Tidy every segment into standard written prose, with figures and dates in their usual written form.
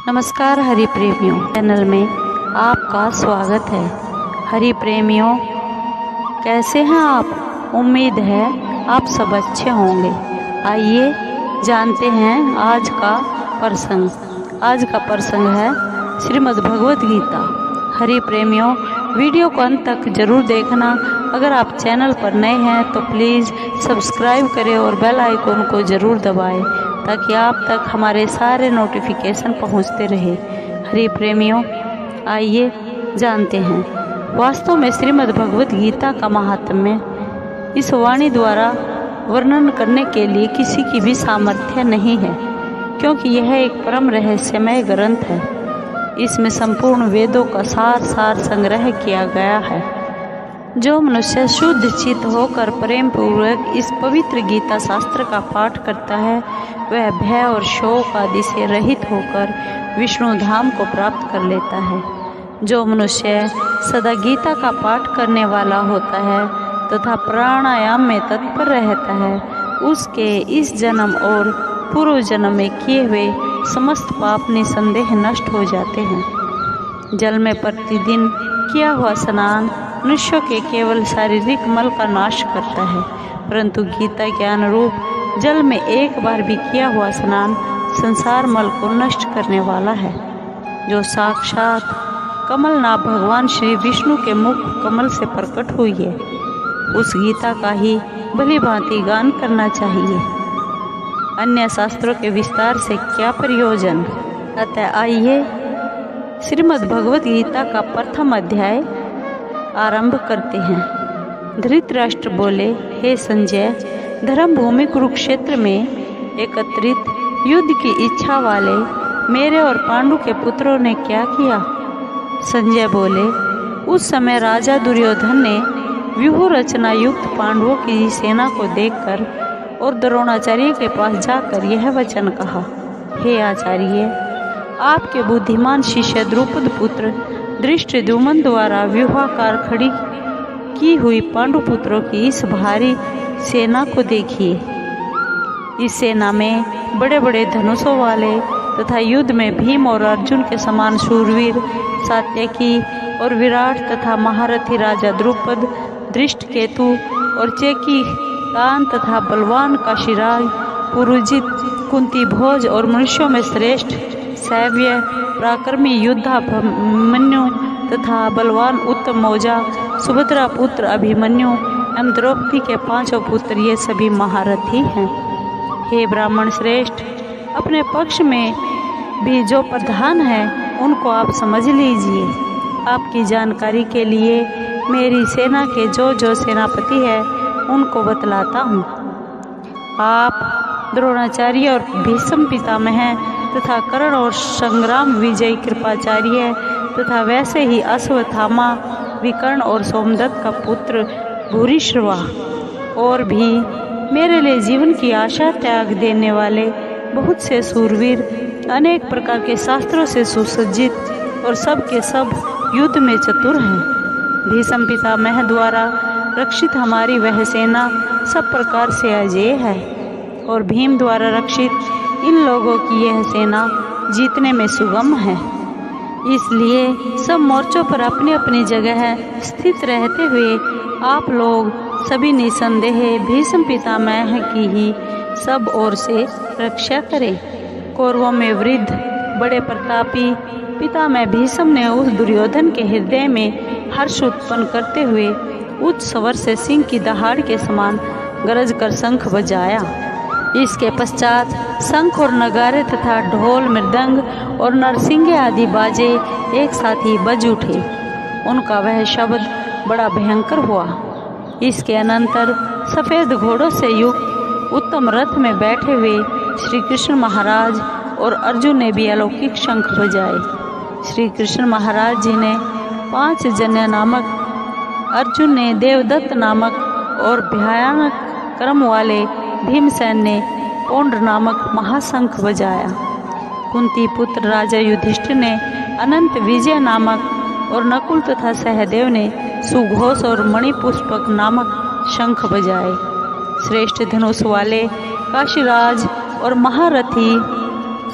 नमस्कार हरि प्रेमियों चैनल में आपका स्वागत है। हरि प्रेमियों, कैसे हैं आप? उम्मीद है आप सब अच्छे होंगे। आइए जानते हैं आज का प्रसंग है श्रीमद् भगवत गीता। हरि प्रेमियों, वीडियो को अंत तक जरूर देखना। अगर आप चैनल पर नए हैं तो प्लीज़ सब्सक्राइब करें और बेल आइकन को ज़रूर दबाएं ताकि आप तक हमारे सारे नोटिफिकेशन पहुंचते रहे। हरि प्रेमियों, आइए जानते हैं वास्तव में श्रीमद् भगवत गीता का महात्म्य इस वाणी द्वारा वर्णन करने के लिए किसी की भी सामर्थ्य नहीं है, क्योंकि यह एक परम रहस्यमय ग्रंथ है। इसमें संपूर्ण वेदों का सार संग्रह किया गया है। जो मनुष्य शुद्ध चित्त होकर प्रेम पूर्वक इस पवित्र गीता शास्त्र का पाठ करता है, वह भय और शोक आदि से रहित होकर विष्णु धाम को प्राप्त कर लेता है। जो मनुष्य सदा गीता का पाठ करने वाला होता है तथा प्राणायाम में तत्पर रहता है, उसके इस जन्म और पूर्व जन्म में किए हुए समस्त पाप निसंदेह नष्ट हो जाते हैं। जल में प्रतिदिन किया हुआ स्नान मनुष्यों के केवल शारीरिक मल का नाश करता है, परंतु गीता के अनुरूप जल में एक बार भी किया हुआ स्नान संसार मल को नष्ट करने वाला है। जो साक्षात कमलनाभ भगवान श्री विष्णु के मुख कमल से प्रकट हुई है, उस गीता का ही भली भांति गान करना चाहिए। अन्य शास्त्रों के विस्तार से क्या प्रयोजन। अतः आइए श्रीमद् भगवत गीता का प्रथम अध्याय आरंभ करते हैं। धृतराष्ट्र बोले, हे संजय, धर्म भूमि कुरुक्षेत्र में एकत्रित युद्ध की इच्छा वाले मेरे और पांडु के पुत्रों ने क्या किया? संजय बोले, उस समय राजा दुर्योधन ने व्यूह रचना युक्त पांडवों की सेना को देखकर और द्रोणाचार्य के पास जाकर यह वचन कहा, हे आचार्य, आपके बुद्धिमान शिष्य द्रुपद पुत्र धृष्टद्युम्न द्वारा व्यूहाकार खड़ी की हुई पांडुपुत्रों की इस भारी सेना को देखिए। इस सेना में बड़े बड़े धनुषों वाले तथा युद्ध में भीम और अर्जुन के समान शूरवीर सात्यकी और विराट तथा महारथी राजा द्रुपद, धृष्टकेतु और चेकी कान तथा बलवान काशीराज, पुरुजित, कुंती भोज और मनुष्यों में श्रेष्ठ सैव्य पराक्रमी योद्धा अभिमन्यु तथा बलवान उत्तम मौजा, सुभद्रा पुत्र अभिमन्यु एवं द्रौपदी के 5 पुत्र, ये सभी महारथी हैं। हे ब्राह्मण श्रेष्ठ, अपने पक्ष में भी जो प्रधान है उनको आप समझ लीजिए। आपकी जानकारी के लिए मेरी सेना के जो सेनापति है उनको बतलाता हूँ। आप द्रोणाचार्य और भीष्म पितामह तथा कर्ण और संग्राम विजय कृपाचार्य तथा वैसे ही अश्वत्थामा, विकर्ण और सोमदत्त का पुत्र भूरिश्रवा और भी मेरे लिए जीवन की आशा त्याग देने वाले बहुत से सूरवीर, अनेक प्रकार के शास्त्रों से सुसज्जित और सब के सब युद्ध में चतुर हैं। भीष्म पितामह द्वारा रक्षित हमारी वह सेना सब प्रकार से अजेय है और भीम द्वारा रक्षित इन लोगों की यह सेना जीतने में सुगम है। इसलिए सब मोर्चों पर अपनी अपनी जगह स्थित रहते हुए आप लोग सभी निसंदेह भीष्म पितामह की ही सब ओर से रक्षा करें। कौरवों में वृद्ध बड़े प्रतापी पितामह भीष्म ने उस दुर्योधन के हृदय में हर्ष उत्पन्न करते हुए उच्च स्वर से सिंह की दहाड़ के समान गरज कर शंख बजाया। इसके पश्चात शंख और नगारे तथा ढोल, मृदंग और नरसिंगे आदि बाजे एक साथ ही बज उठे। उनका वह शब्द बड़ा भयंकर हुआ। इसके अनंतर सफ़ेद घोड़ों से युक्त उत्तम रथ में बैठे हुए श्री कृष्ण महाराज और अर्जुन ने भी अलौकिक शंख बजाए। श्री कृष्ण महाराज जी ने 5 जन्य नामक, अर्जुन ने देवदत्त नामक और भयानक कर्म वाले भीमसेन ने पौंड्र नामक महाशंख बजाया। कुंती पुत्र राजा युधिष्ठिर ने अनंत विजय नामक और नकुल तथा सहदेव ने सुघोष और मणिपुष्पक नामक शंख बजाए। श्रेष्ठ धनुष वाले काशीराज और महारथी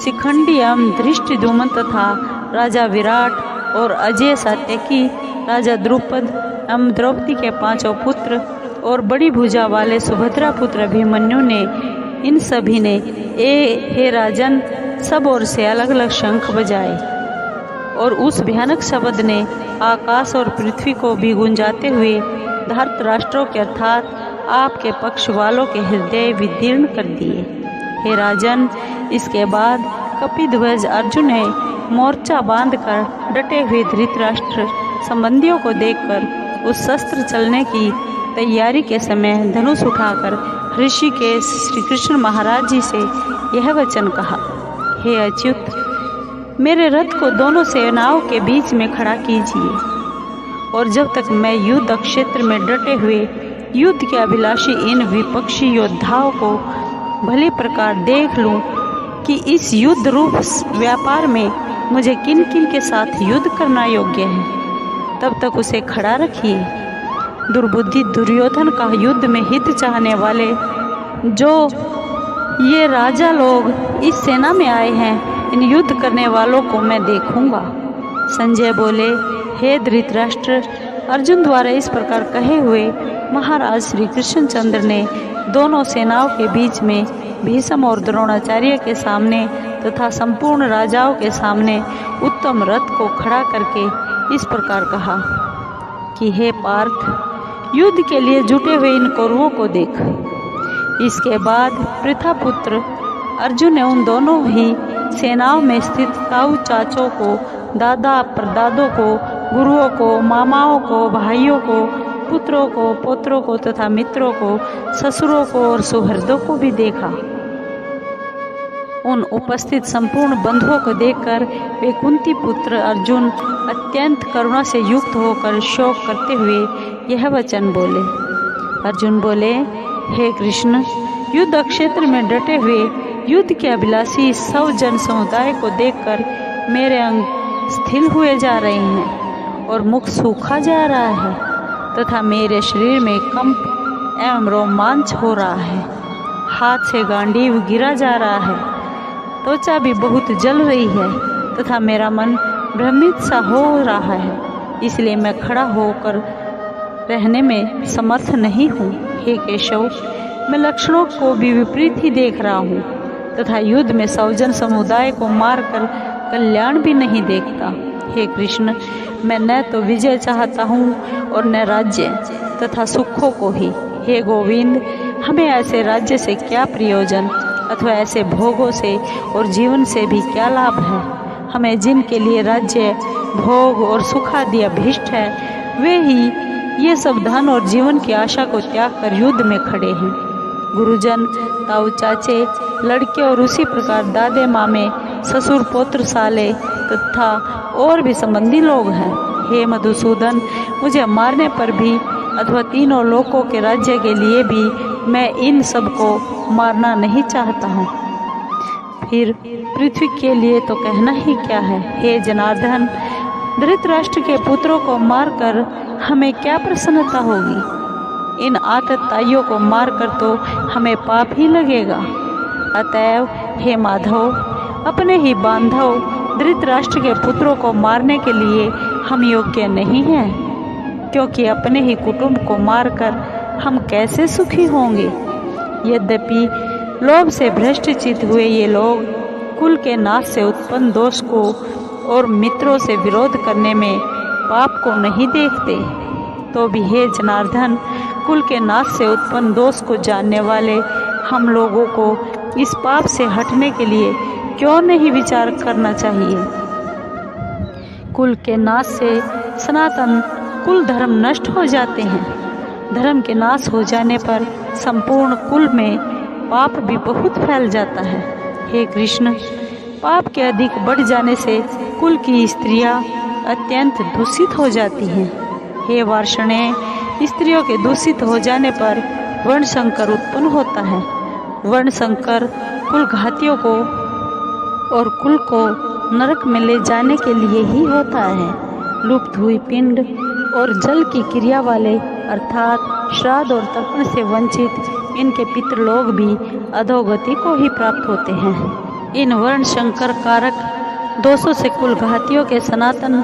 शिखंडी एवं धृष्टद्युम्न तथा राजा विराट और अजय सात्यकी, राजा द्रुपद एवं द्रौपदी के 5 पुत्र और बड़ी भुजा वाले सुभद्रा पुत्र अभिमन्यु ने, इन सभी ने हे राजन, सब ओर से अलग अलग शंख बजाए और उस भयानक शब्द ने आकाश और पृथ्वी को भी गुंजाते हुए धृतराष्ट्रों के अर्थात आपके पक्ष वालों के हृदय विदीर्ण कर दिए। हे राजन, इसके बाद कपिध्वज अर्जुन ने मोर्चा बांधकर डटे हुए धृतराष्ट्र संबंधियों को देखकर उस शस्त्र चलने की तैयारी के समय धनुष उठाकर ऋषिकेश श्री कृष्ण महाराज जी से यह वचन कहा, हे अच्युत, मेरे रथ को दोनों सेनाओं के बीच में खड़ा कीजिए और जब तक मैं युद्ध क्षेत्र में डटे हुए युद्ध के अभिलाषी इन विपक्षी योद्धाओं को भली प्रकार देख लूं कि इस युद्ध रूप व्यापार में मुझे किन किन के साथ युद्ध करना योग्य है, तब तक उसे खड़ा रखिए। दुर्बुद्धि दुर्योधन का युद्ध में हित चाहने वाले जो ये राजा लोग इस सेना में आए हैं, इन युद्ध करने वालों को मैं देखूंगा। संजय बोले, हे धृतराष्ट्र, अर्जुन द्वारा इस प्रकार कहे हुए महाराज श्री कृष्णचंद्र ने दोनों सेनाओं के बीच में भीष्म और द्रोणाचार्य के सामने तथा संपूर्ण राजाओं के सामने उत्तम रथ को खड़ा करके इस प्रकार कहा कि हे पार्थ, युद्ध के लिए जुटे हुए इन कौरवों को देख। इसके बाद पृथापुत्र अर्जुन ने उन दोनों ही सेनाओं में स्थित ताऊ चाचों को, दादा परदादों को, गुरुओं को, मामाओं को, भाइयों को, पुत्रों को, पोत्रों को तथा मित्रों को, ससुरों को और सुहृदों को भी देखा। उन उपस्थित संपूर्ण बंधुओं को देखकर वे कुंती पुत्र अर्जुन अत्यंत करुणा से युक्त होकर शोक करते हुए यह वचन बोले। अर्जुन बोले, हे कृष्ण, युद्ध क्षेत्र में डटे हुए युद्ध के अभिलाषी 100 जन समुदाय को देखकर मेरे अंग स्थिर हुए जा रहे हैं और मुख सूखा जा रहा है तथा मेरे शरीर में कंप एवं रोमांच हो रहा है। हाथ से गांडीव गिरा जा रहा है, त्वचा भी बहुत जल रही है तथा मेरा मन भ्रमित सा हो रहा है, इसलिए मैं खड़ा होकर रहने में समर्थ नहीं हूँ। हे केशव, मैं लक्षणों को भी विपरीत ही देख रहा हूँ तथा युद्ध में 100 जन समुदाय को मारकर कल्याण भी नहीं देखता। हे कृष्ण, मैं न तो विजय चाहता हूँ और न राज्य तथा सुखों को ही। हे गोविंद, हमें ऐसे राज्य से क्या प्रयोजन अथवा ऐसे भोगों से और जीवन से भी क्या लाभ है। हमें जिनके लिए राज्य, भोग और सुख आदि अभीष्ट है, वे ही ये सब धन और जीवन की आशा को त्याग कर युद्ध में खड़े हैं। गुरुजन, ताऊ चाचे, लड़के और उसी प्रकार दादे मामे, ससुर पौत्र साले तथा और भी संबंधी लोग हैं। हे मधुसूदन, मुझे मारने पर भी अथवा तीनों लोकों के राज्य के लिए भी मैं इन सब को मारना नहीं चाहता हूँ। फिर पृथ्वी के लिए तो कहना ही क्या है। हे जनार्दन, धृतराष्ट्र के पुत्रों को मारकर हमें क्या प्रसन्नता होगी। इन आतताइयों को मारकर तो हमें पाप ही लगेगा। अतएव हे माधव, अपने ही बांधव धृतराष्ट्र के पुत्रों को मारने के लिए हम योग्य नहीं हैं, क्योंकि अपने ही कुटुंब को मारकर हम कैसे सुखी होंगे। यद्यपि लोभ से भ्रष्टचित हुए ये लोग कुल के नाश से उत्पन्न दोष को और मित्रों से विरोध करने में पाप को नहीं देखते, तो भी हे जनार्दन, कुल के नाश से उत्पन्न दोष को जानने वाले हम लोगों को इस पाप से हटने के लिए क्यों नहीं विचार करना चाहिए। कुल के नाश से सनातन कुल धर्म नष्ट हो जाते हैं। धर्म के नाश हो जाने पर संपूर्ण कुल में पाप भी बहुत फैल जाता है। हे कृष्ण, पाप के अधिक बढ़ जाने से कुल की स्त्रियां अत्यंत दूषित हो जाती हैं। हे वार्ष्णेय, स्त्रियों के दूषित हो जाने पर वर्ण संकर उत्पन्न होता है। वर्ण संकर कुल घातियों को और कुल को नरक में ले जाने के लिए ही होता है। लुप्त हुई पिंड और जल की क्रिया वाले अर्थात श्राद्ध और तर्पण से वंचित इनके पितृलोक भी अधोगति को ही प्राप्त होते हैं। इन वर्ण संकर कारक दोषों से कुल घातियों के सनातन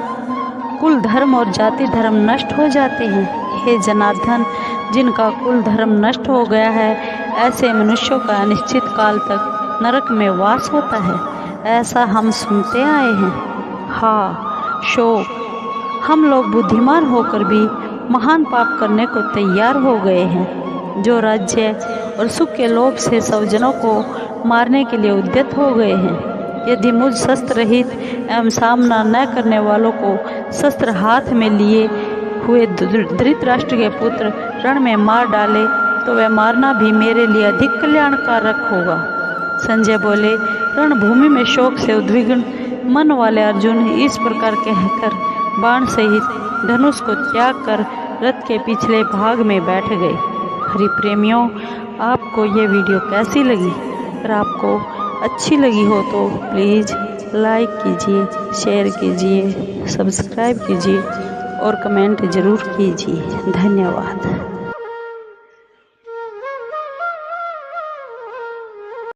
कुल धर्म और जाति धर्म नष्ट हो जाते हैं। हे जनार्दन, जिनका कुल धर्म नष्ट हो गया है, ऐसे मनुष्यों का अनिश्चित काल तक नरक में वास होता है, ऐसा हम सुनते आए हैं। हाँ, शोक, हम लोग बुद्धिमान होकर भी महान पाप करने को तैयार हो गए हैं, जो राज्य और सुख के लोभ से स्वजनों को मारने के लिए उद्यत हो गए हैं। यदि मुझ शस्त्र रहित एवं सामना न करने वालों को शस्त्र हाथ में लिए हुए धृतराष्ट्र के पुत्र रण में मार डाले तो वह मारना भी मेरे लिए अधिक कल्याणकारक होगा। संजय बोले, रणभूमि में शोक से उद्विग्न मन वाले अर्जुन इस प्रकार कहकर बाण सहित धनुष को त्याग कर रथ के पिछले भाग में बैठ गए। हरि प्रेमियों, आपको ये वीडियो कैसी लगी? अगर आपको अच्छी लगी हो तो प्लीज़ लाइक कीजिए, शेयर कीजिए, सब्सक्राइब कीजिए और कमेंट ज़रूर कीजिए। धन्यवाद।